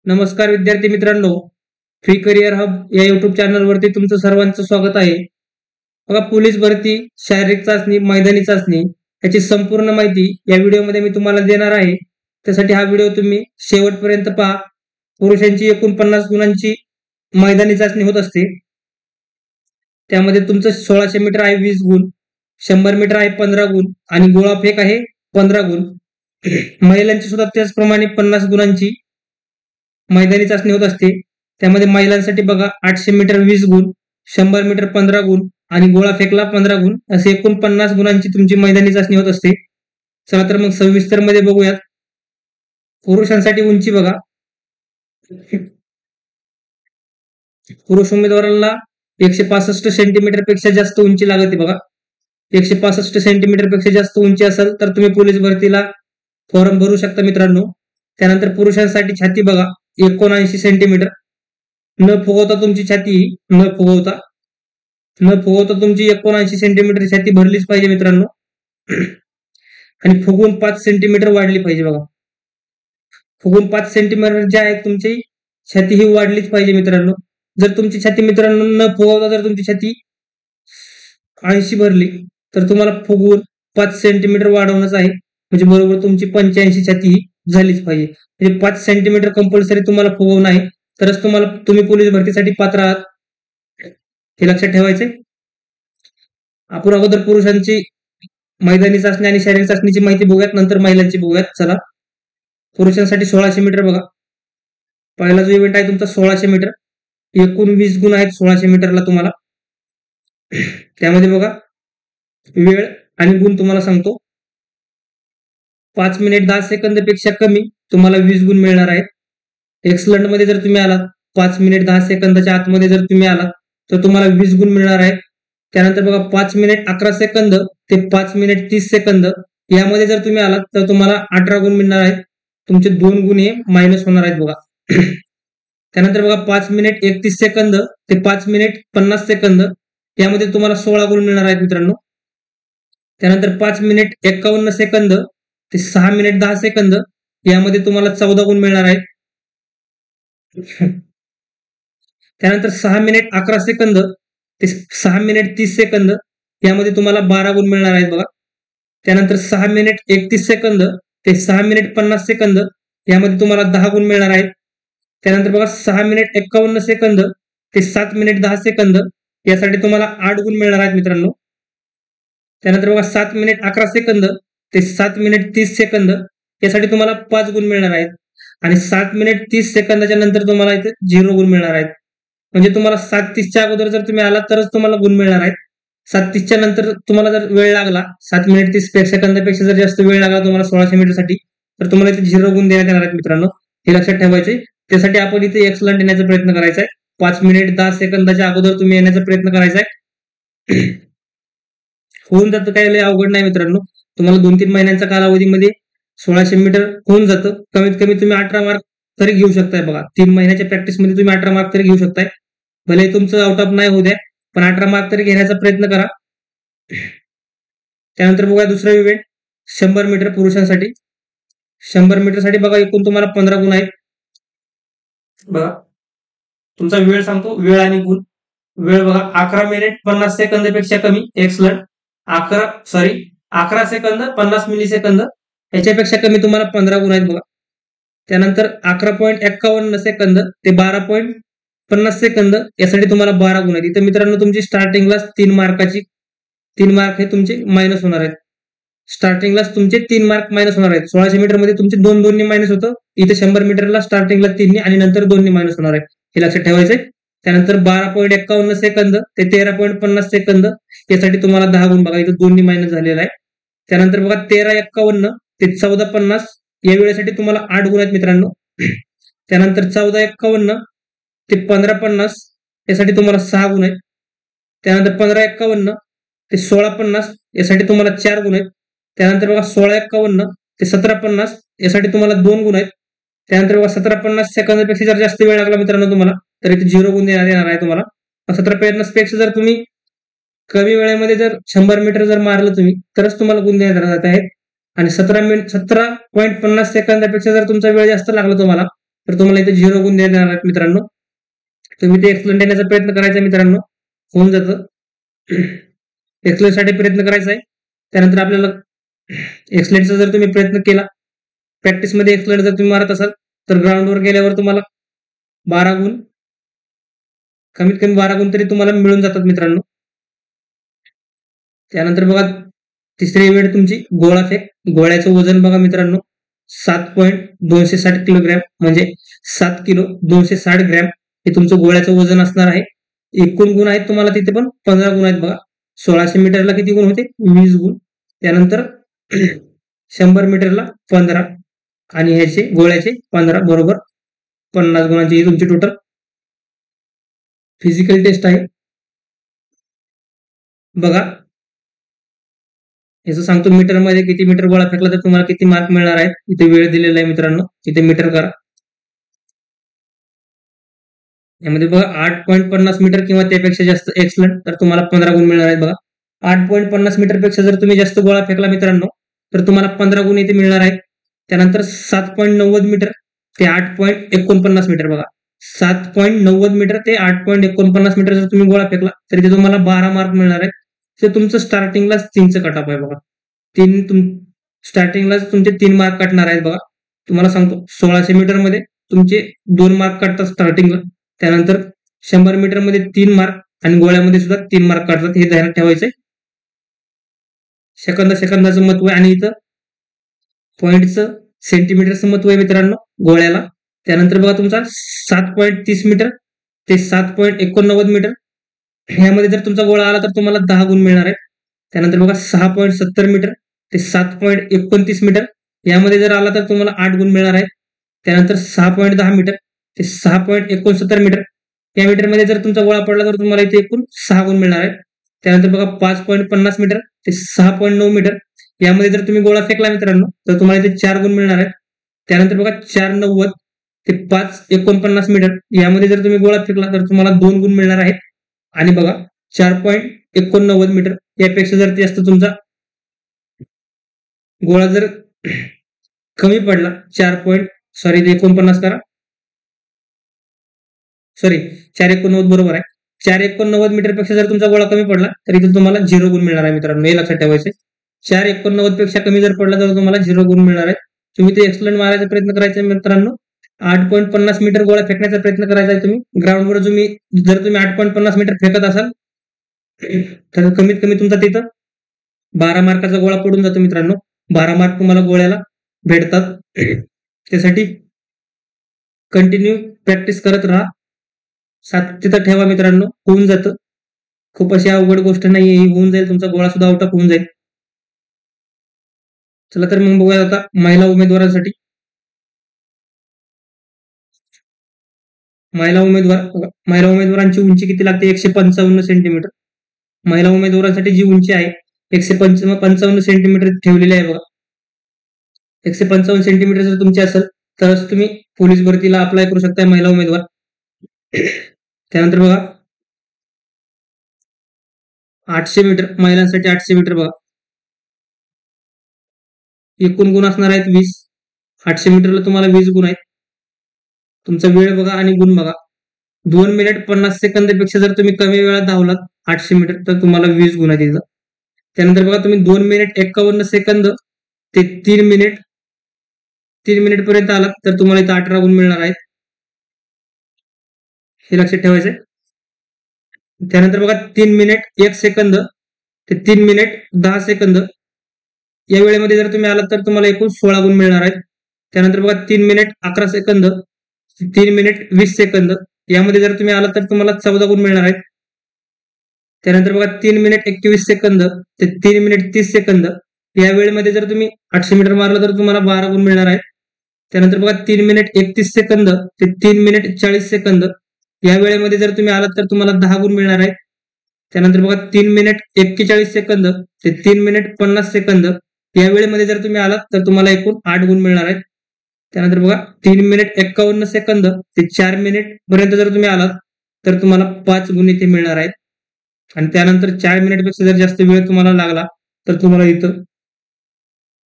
नमस्कार विद्यार्थी मित्रांनो, फ्री करिअर हब या युट्यूब चॅनलवरती तुमचं सर्वांचं स्वागत आहे. बघा, पोलीस भरती, शारीरिक चाचणी, मैदानी चाचणी याची संपूर्ण माहिती या व्हिडिओमध्ये मी तुम्हाला देणार आहे. त्यासाठी हा व्हिडिओ तुम्ही शेवटपर्यंत पहा. पुरुषांची एकूण 50 गुणांची मैदानी चाचणी होत असते. त्यामध्ये तुमचं 1600 मीटर आहे 20 गुण, 100 मीटर आहे 15 गुण आणि गोळाफेक आहे 15 गुण. महिलांची सुद्धा त्याचप्रमाणे 50 गुणांची मैदानी चाचणी होत असते. त्यामध्ये महिलांसाठी बघा 800 मीटर 20 गुण, 100 मीटर 15 गुण आणि गोळा फेकला 15 गुण, असे एकूण 50 गुणांची तुमची मैदानी चाचणी होत असते. चला तर मग सविस्तर मध्ये बघूयात. पुरुषांसाठी उंची बघा, पुरुष उमेदवारांना 165 सेंटीमीटर पेक्षा जास्त उंची लागते. बघा, 165 सेंटीमीटर पेक्षा जास्त उंची असेल तर तुम्ही पोलीस भरतीला फॉर्म भरू शकता मित्रांनो. त्यानंतर पुरुषांसाठी छाती बघा 79 सेंटीमीटर. न फुगवता तुमची छाती न फुगवता तुमची 79 सेंटीमीटर छाती भरलीच पाहिजे मित्रांनो. आणि फुगून 5 सेंटीमीटर वाढली पाहिजे. बघा, फुगून 5 सेंटीमीटर जे आहे तुमची छाती ही वाढलीच पाहिजे मित्रांनो. जर तुमची छाती मित्रांनो न फुगवता जर तुमची छाती 80 भरली तर तुम्हाला फुगून 5 सेंटीमीटर वाढवणंच आहे. म्हणजे बरोबर तुमची 85 छाती ही झालीच पाहिजे. म्हणजे 5 सेंटीमीटर कंपल्सरी तुम्हाला फुगवणं आहे, तरच तुम्ही पोलीस भरतीसाठी पात्र आहात, हे लक्षात ठेवायचंय. आपण अगोदर पुरुषांची मैदानी चाचणी आणि शारीरिक चाचणीची माहिती बघूयात, नंतर महिलांची बघूयात. चला, पुरुषांसाठी 1600 मीटर बघा. पहिला जो इव्हेंट आहे तुमचा 1600 मीटर. एकूण 20 गुण आहेत 1600 मीटरला तुम्हाला. त्यामध्ये बघा वेळ आणि गुण तुम्हाला सांगतो. 5 मिनिट 10 सेकंद पेक्षा कमी तुम्हाला 20 गुण मिळणार आहेत. एक्सलंट मध्ये जर तुम्ही आलात, 5 मिनिट 10 सेकंदाच्या आतमध्ये जर तुम्ही आलात तर तुम्हाला 20 गुण मिळणार आहेत. त्यानंतर बघा 5 मिनिट 11 सेकंद ते 5 मिनिट 30 सेकंद यामध्ये जर तुम्ही आलात तर तुम्हाला 18 गुण मिळणार आहेत. तुमचे 2 गुण हे मायनस होणार आहेत. बघा, त्यानंतर बघा 5 मिनिट 31 सेकंद ते 5 मिनिट 50 सेकंद यामध्ये तुम्हाला 16 गुण मिळणार आहेत मित्रांनो. त्यानंतर 5 मिनिट 51 सेकंद ते 6 मिनिट 10 सेकंद यामध्ये तुम्हाला 14 गुण मिळणार आहेत. त्यानंतर 6 मिनिट 11 सेकंद ते 6 मिनिट 30 सेकंद यामध्ये तुम्हाला 12 गुण मिळणार आहेत. बघा, त्यानंतर 6 मिनिट 31 सेकंद ते 6 मिनिट 50 सेकंद यामध्ये तुम्हाला 10 गुण मिळणार आहेत. त्यानंतर बघा 6 मिनिट 51 सेकंद ते 7 मिनिट 10 सेकंद यासाठी तुम्हाला 8 गुण मिळणार आहेत मित्रांनो. त्यानंतर बघा 7 मिनिट 11 सेकंद ते 7 मिनिट 30 सेकंद यासाठी तुम्हाला 5 गुण मिळणार आहेत. आणि 7 मिनिट 30 सेकंदाच्या नंतर तुम्हाला इथे 0 गुण मिळणार आहेत. म्हणजे तुम्हाला 7:30च्या अगोदर जर तुम्ही आलात तरच तुम्हाला गुण मिळणार आहेत. 7:30च्या नंतर तुम्हाला जर वेळ लागला, 7 मिनिट 30 सेकंदापेक्षा जर जास्त वेळ लागला तुम्हाला 1600 मीटर साठी, तर तुम्हाला इथे 0 गुण देण्यात येणार आहेत मित्रांनो. हे लक्षात ठेवायचे. त्यासाठी आपण इथे एक्सलंट येण्याचा प्रयत्न करायचा आहे. 5 मिनिट 10 सेकंदाच्या अगोदर तुम्ही येण्याचा प्रयत्न करायचा आहे. होऊन जातं, काही लय अवघड नाही मित्रांनो. तुम्हाला 2-3 महिन्यांच्या कालावधीमध्ये 1600 मीटर होऊन जातं. कमीत कमी तुम्ही 18 मार्क तरी घेऊ शकताय. बघा, 3 महिन्याच्या प्रॅक्टिस मध्ये तुम्ही 18 मार्क तरी घेऊ शकताय. भले तुमचं आउट ऑफ नाही होऊ द्या, पण 18 मार्क तरी घेण्याचा प्रयत्न करा. त्यानंतर बघा दुसरा इव्हेंट 100 मीटर पुरुषांसाठी. 100 मीटर साठी बघा एकूण तुम्हाला 15 गुण आहेत. बघा, तुमचा वेळ सांगतो, वेळ आणि गुण. वेळ बघा 11 मिनिट 50 सेकंद पेक्षा कमी. एक्सलंट. 11 सेकंद 50 मिली सेकंद याच्यापेक्षा कमी तुम्हाला 15 गुण आहेत. बघा, त्यानंतर 11.51 सेकंद ते 12.50 सेकंद यासाठी तुम्हाला 12 गुण आहेत. इथे मित्रांनो तुमची स्टार्टिंगला 3 मार्क हे तुमचे मायनस होणार आहेत. स्टार्टिंगलाच तुमचे 3 मार्क मायनस होणार आहेत. 1600 मीटर मध्ये तुमचे 2 मायनस होतं. इथे 100 मीटरला स्टार्टिंगला 3 आणि नंतर 2 मायनस होणार आहे. हे लक्षात ठेवायचंय. त्यानंतर 12.51 सेकंद ते 13.50 सेकंद यासाठी तुम्हाला 10 गुण. बघा, इथे 2 मायनस झालेला आहे. त्यानंतर बघा 13.51 ते 14.50 या वेळेसाठी तुम्हाला 8 गुण आहेत मित्रांनो. त्यानंतर 14.51 ते 15.50 यासाठी तुम्हाला 6 गुण आहेत. त्यानंतर 15.51 ते 16.50 यासाठी तुम्हाला 4 गुण आहेत. त्यानंतर बघा 16.51 ते 17.50 यासाठी तुम्हाला 2 गुण आहेत. त्यानंतर बघा 17.50 सेकंदापेक्षा जर जास्त वेळ लागला मित्रांनो तुम्हाला, तर इथे 0 गुण देण्यात येणार आहे तुम्हाला. 17.50 पेक्षा जर तुम्ही कमी वेळेमध्ये जर 100 मीटर जर मारलं तुम्ही, तरच तुम्हाला गुण देण्यात जात आहेत. आणि 17.50 सेकंदापेक्षा जर तुमचा वेळ जास्त लागला तुम्हाला, तर तुम्हाला इथे 0 गुण देणार आहेत मित्रांनो. तुम्ही ते एक्सलेंट येण्याचा प्रयत्न करायचा मित्रांनो, होऊन जातं. एक्सलेंट साठी प्रयत्न करायचा आहे. त्यानंतर आपल्याला एक्सलेंटचा जर तुम्ही प्रयत्न केला, प्रॅक्टिसमध्ये एक्सलेंट जर तुम्ही मारत असाल तर ग्राउंडवर गेल्यावर तुम्हाला 12 गुण, कमीत कमी 12 गुण तरी तुम्हाला मिळून जातात मित्रांनो. त्यानंतर बघा तिसरी इव्हेंट तुमची गोळा फेक. गोळ्याचं वजन बघा मित्रांनो 7.260 किलोग्रॅम म्हणजे 7 किलो 260 ग्रॅम हे तुमचं गोळ्याचं वजन असणार आहे. एकूण गुण आहेत तुम्हाला तिथे पण 15 गुण आहेत बघा. 1600 मीटरला किती गुण होते? 20 गुण. त्यानंतर 100 मीटरला 15 आणि ह्याचे गोळ्याचे 15 बरोबर 50 गुणांची ही तुमची टोटल फिजिकल टेस्ट आहे. बघा याचं सांगतो मीटरमध्ये किती मीटर गोळा फेकला तर तुम्हाला किती मार्क मिळणार आहेत. इथे वेळ दिलेला आहे मित्रांनो, इथे मीटर करा. यामध्ये बघा 8.50 मीटर किंवा त्यापेक्षा जास्त एक्सलेंट तर तुम्हाला 15 गुण मिळणार आहेत. बघा 8.50 मीटर पेक्षा जर तुम्ही जास्त गोळा फेकला मित्रांनो तर तुम्हाला 15 गुण इथे मिळणार आहेत. त्यानंतर 7.90 मीटर ते 8.49 मीटर बघा 7.90 मीटर ते 8.49 मीटर जर तुम्ही गोळा फेकला तर इथे तुम्हाला 12 मार्क मिळणार आहेत. ते तुमचं स्टार्टिंगलाच 3चं कट ऑफ आहे बघा. स्टार्टिंगलाच तुमचे 3 मार्क काटणार आहेत बघा. तुम्हाला सांगतो 1600 मीटर मध्ये तुमचे 2 मार्क काढतात स्टार्टिंगला. त्यानंतर 100 मीटर मध्ये 3 मार्क आणि गोळ्यामध्ये सुद्धा 3 मार्क काढतात. हे ध्यानात ठेवायचंय. सेकंदाचं महत्व आहे आणि इथं पॉईंटचं सेंटीमीटरचं महत्व आहे मित्रांनो गोळ्याला. त्यानंतर बघा तुमचा 7.30 मीटर ते 7.89 मीटर ह्यामध्ये जर तुमचा गोळा आला तर तुम्हाला 10 गुण मिळणार आहेत. त्यानंतर बघा 6.70 मीटर ते 7.29 मीटर यामध्ये जर आला तर तुम्हाला 8 गुण मिळणार आहेत. त्यानंतर 6.10 मीटर ते 6.69 मीटर या मीटरमध्ये जर तुमचा गोळा पडला तर तुम्हाला इथे एकूण 6 गुण मिळणार आहेत. त्यानंतर बघा 5.50 मीटर ते 6.9 मीटर यामध्ये जर तुम्ही गोळा फेकला मित्रांनो तर तुम्हाला इथे 4 गुण मिळणार आहेत. त्यानंतर बघा 4.90 ते 5.49 मीटर यामध्ये जर तुम्ही गोळा फेकला तर तुम्हाला 2 गुण मिळणार आहेत. आणि बघा 4.89 मीटर यापेक्षा जर जास्त तुमचा गोळा जर कमी पडला 49 करा, सॉरी 4.89 बरोबर आहे. 4.89 मीटर पेक्षा जर तुमचा गोळा कमी पडला तर इथे तुम्हाला 0 गुण मिळणार आहे मित्रांनो. हे लक्षात ठेवायचे. 4.89 पेक्षा कमी जर पडला तर तुम्हाला 0 गुण मिळणार आहे. तुम्ही ते एक्सलेंट मारायचा प्रयत्न करायचा मित्रांनो. 8.50 मीटर गोळा फेकण्याचा प्रयत्न करायचा आहे तुम्ही. ग्राउंडवर जर तुम्ही 8.50 मीटर फेकत असाल तर कमीत कमी तुमचा तिथं 12 मार्काचा गोळा पडून जातो मित्रांनो. 12 मार्क तुम्हाला गोळ्याला भेटतात. त्यासाठी कंटिन्यू प्रॅक्टिस करत राहा. सातत्यता ठेवा मित्रांनो, होऊन जातं. खूप अशी अवघड गोष्ट नाहीये, ही होऊन जाईल. तुमचा गोळा सुद्धा आउट ऑफ होऊन जाईल. चला तर मग बघूया आता महिला उमेदवारांसाठी. महिला उमेदवारांची उंची किती लागते? 155 सेंटीमीटर. महिला उमेदवारांसाठी जी उंची आहे 155 सेंटीमीटर ठेवलेली आहे बघा. 155 सेंटीमीटर जर तुमची असेल तरच तुम्ही पोलीस भरतीला अप्लाय करू शकता महिला उमेदवार. त्यानंतर बघा 800 मीटर महिलांसाठी 800 मीटर बघा. एकूण गुण असणार आहेत 20. 800 मीटरला तुम्हाला 20 गुण आहेत. तुमचा वेळ बघा आणि गुण बघा. 2 मिनिट 50 सेकंदापेक्षा जर तुम्ही कमी वेळात धावलात 800 मीटर तर तुम्हाला 20 गुण आहेत तिथं. त्यानंतर बघा तुम्ही 2 मिनिट 51 सेकंद ते 3 मिनिट पर्यंत आलात तर तुम्हाला इथं 18 गुण मिळणार आहेत. हे लक्षात ठेवायचंय. त्यानंतर बघा 3 मिनिट 1 सेकंद ते 3 मिनिट 10 सेकंद या वेळेमध्ये जर तुम्ही आलात तर तुम्हाला एकूण 16 गुण मिळणार आहेत. त्यानंतर बघा 3 मिनिट 11 सेकंद 3 मिनिट 20 सेकंद यामध्ये जर तुम्ही आलात तर तुम्हाला 14 गुण मिळणार आहेत. त्यानंतर बघा 3 मिनिट 21 सेकंद ते 3 मिनिट 30 सेकंद या वेळेमध्ये जर तुम्ही 800 मीटर मारलं तर तुम्हाला 12 गुण मिळणार आहेत. त्यानंतर बघा 3 मिनिट 31 सेकंद ते 3 मिनिट 40 सेकंद या वेळेमध्ये जर तुम्ही आलात तर तुम्हाला 10 गुण मिळणार आहेत. त्यानंतर बघा 3 मिनिट 41 सेकंद ते 3 मिनिट 50 सेकंद या वेळेमध्ये जर तुम्ही आलात तर तुम्हाला एकूण 8 गुण मिळणार आहेत. त्यानंतर बघा 3 मिनिट 51 सेकंद ते 4 मिनिट पर्यंत जर तुम्ही आलात तर तुम्हाला 5 गुण इथे मिळणार आहेत. आणि त्यानंतर 4 मिनिटपेक्षा जर जास्त वेळ तुम्हाला लागला तर तुम्हाला इथं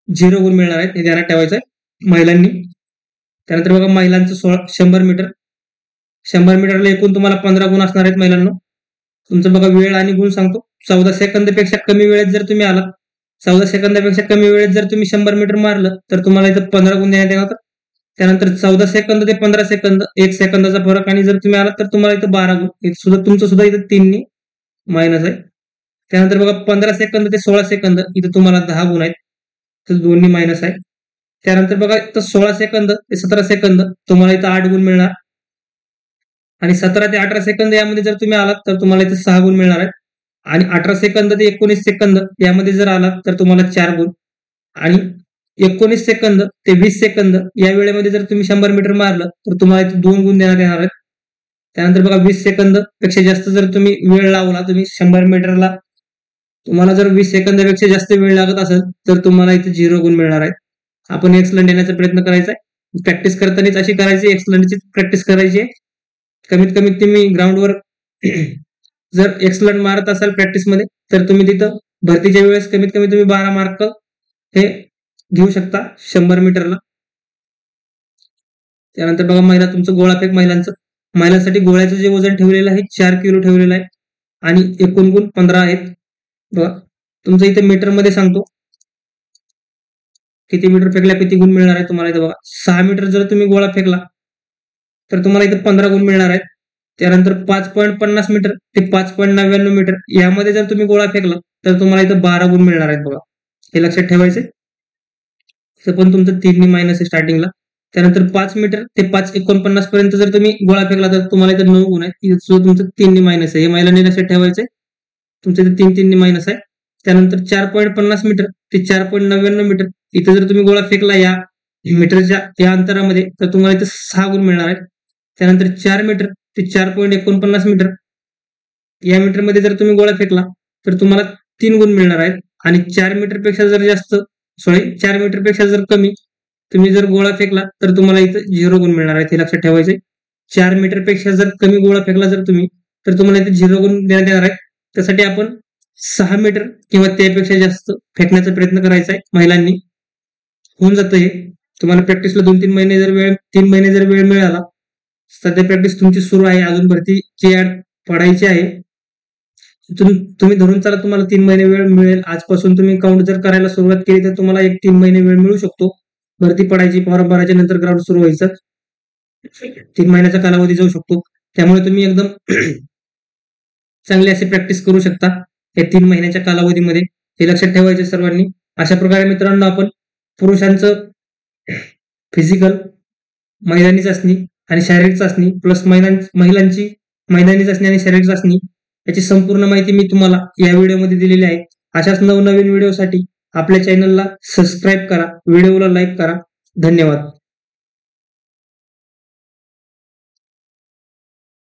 0 गुण मिळणार आहेत. हे ध्यानात ठेवायचं आहे महिलांनी. त्यानंतर बघा महिलांचं 100 मीटर. 100 मीटरला एकूण तुम्हाला 15 गुण असणार आहेत महिलांना. तुमचं बघा वेळ आणि गुण सांगतो. 14 सेकंदापेक्षा कमी वेळेत जर तुम्ही आलात, 14 सेकंदापेक्षा कमी वेळेत जर तुम्ही 100 मीटर मारलं तर तुम्हाला इथं 15 गुण देण्यात येणार. त्यानंतर 14 सेकंद ते 15 सेकंद 1 सेकंदाचा फरक आणि जर तुम्ही आलात तर तुम्हाला इथं 12 गुण. तुमचं सुद्धा इथं 3 मायनस आहे. त्यानंतर बघा 15 सेकंद ते 16 सेकंद इथं तुम्हाला 10 गुण आहेत, तर दोन्ही मायनस आहे. त्यानंतर बघा इथं 16 सेकंद ते 17 सेकंद तुम्हाला इथं 8 गुण मिळणार आणि 17 ते 18 सेकंद यामध्ये जर तुम्ही आलात तर तुम्हाला इथं 6 गुण मिळणार आहेत आणि 18 सेकंद ते 19 सेकंद यामध्ये जर आलात तर तुम्हाला 4 गुण आणि 19 सेकंद ते 20 सेकंद या वेळेमध्ये जर तुम्ही 100 मीटर मारलं तर तुम्हाला इथे 2 गुण देण्यात येणार आहेत. त्यानंतर बघा 20 सेकंद पेक्षा जास्त जर तुम्ही वेळ लावला, तुम्ही 100 मीटरला तुम्हाला जर 20 सेकंदापेक्षा जास्त वेळ लागत असेल तर तुम्हाला इथे 0 गुण मिळणार आहेत. आपण एक्सलंट येण्याचा प्रयत्न करायचा आहे. प्रॅक्टिस करतानाच अशी करायची, एक्सलंटची प्रॅक्टिस करायची आहे. कमीत कमी तुम्ही ग्राउंडवर जर एक्सलंट मारत असाल प्रॅक्टिसमध्ये तर तुम्ही तिथं भरतीच्या वेळेस कमीत कमी तुम्ही 12 मार्क हे घेऊ शकता 100 मीटरला. त्यानंतर बघा महिला तुमचं गोळाफेक महिलांसाठी गोळ्याचं जे वजन ठेवलेलं आहे 4 किलो ठेवलेलं आहे आणि एकूण गुण 15 आहेत. बघा तुमचं इथे मीटर मध्ये सांगतो किती मीटर फेकला किती गुण मिळणार आहे तुम्हाला. इथे बघा 6 मीटर जर तुम्ही गोळा फेकला तर तुम्हाला इथे 15 गुण मिळणार आहेत. त्यानंतर 5.50 मीटर ते 5.99 मीटर यामध्ये जर तुम्ही गोळा फेकला तर तुम्हाला इथं 12 गुण मिळणार आहेत. बघा हे लक्षात ठेवायचे. इथं पण तुमचं 3 मायनस आहे स्टार्टिंगला. त्यानंतर 5 मीटर ते 5.49 पर्यंत जर तुम्ही गोळा फेकला तर तुम्हाला इथं 9 गुण आहेत. इथं तुमचं 3 मायनस आहे. हे महिलांनी लक्षात ठेवायचंय. तुमच्या इथे 3 मायनस आहे. त्यानंतर 4.50 मीटर ते 4.99 मीटर इथं जर तुम्ही गोळा फेकला या मीटरच्या या अंतरामध्ये तर तुम्हाला इथं 6 गुण मिळणार आहेत. त्यानंतर 4 मीटर ते 4.49 मीटर या मीटरमध्ये जर तुम्ही गोळा फेकला तर तुम्हाला 3 गुण मिळणार आहेत आणि 4 मीटरपेक्षा जर जास्त 4 मीटरपेक्षा जर कमी तुम्ही जर गोळा फेकला तर तुम्हाला इथं 0 गुण मिळणार आहेत. हे लक्षात ठेवायचे. 4 मीटरपेक्षा जर कमी गोळा फेकला जर तुम्ही तर तुम्हाला इथे 0 गुण देण्यात येणार आहे. त्यासाठी आपण 6 मीटर किंवा त्यापेक्षा जास्त फेकण्याचा प्रयत्न करायचा आहे. महिलांनी होऊन जातं हे. तुम्हाला प्रॅक्टिसला 3 महिने जर वेळ मिळाला, सध्या प्रॅक्टिस तुमची सुरू आहे, अजून भरतीची ऍड पडायची आहे, तुम्ही धरून चला तुम्हाला 3 महिने वेळ मिळेल. आजपासून तुम्ही काउंट जर करायला सुरुवात केली तर तुम्हाला 3 महिने वेळ मिळू शकतो. भरती पडायची, फॉर्म भरायच्या नंतर ग्राउंड सुरू व्हायचं, 3 महिन्याचा कालावधी जाऊ शकतो. त्यामुळे तुम्ही एकदम चांगली अशी प्रॅक्टिस करू शकता या 3 महिन्याच्या कालावधीमध्ये. हे लक्षात ठेवायचे सर्वांनी. अशा प्रकारे मित्रांनो आपण पुरुषांचं फिजिकल, मैदानी चाचणी आणि शारीरिक चाचणी प्लस महिलांची मैदानी चाचणी आणि शारीरिक चाचणी याची संपूर्ण माहिती मी तुम्हाला या व्हिडिओमध्ये दिलेली आहे. अशाच नवनवीन व्हिडिओसाठी आपल्या चॅनलला सबस्क्राईब करा, व्हिडिओला लाईक करा. धन्यवाद.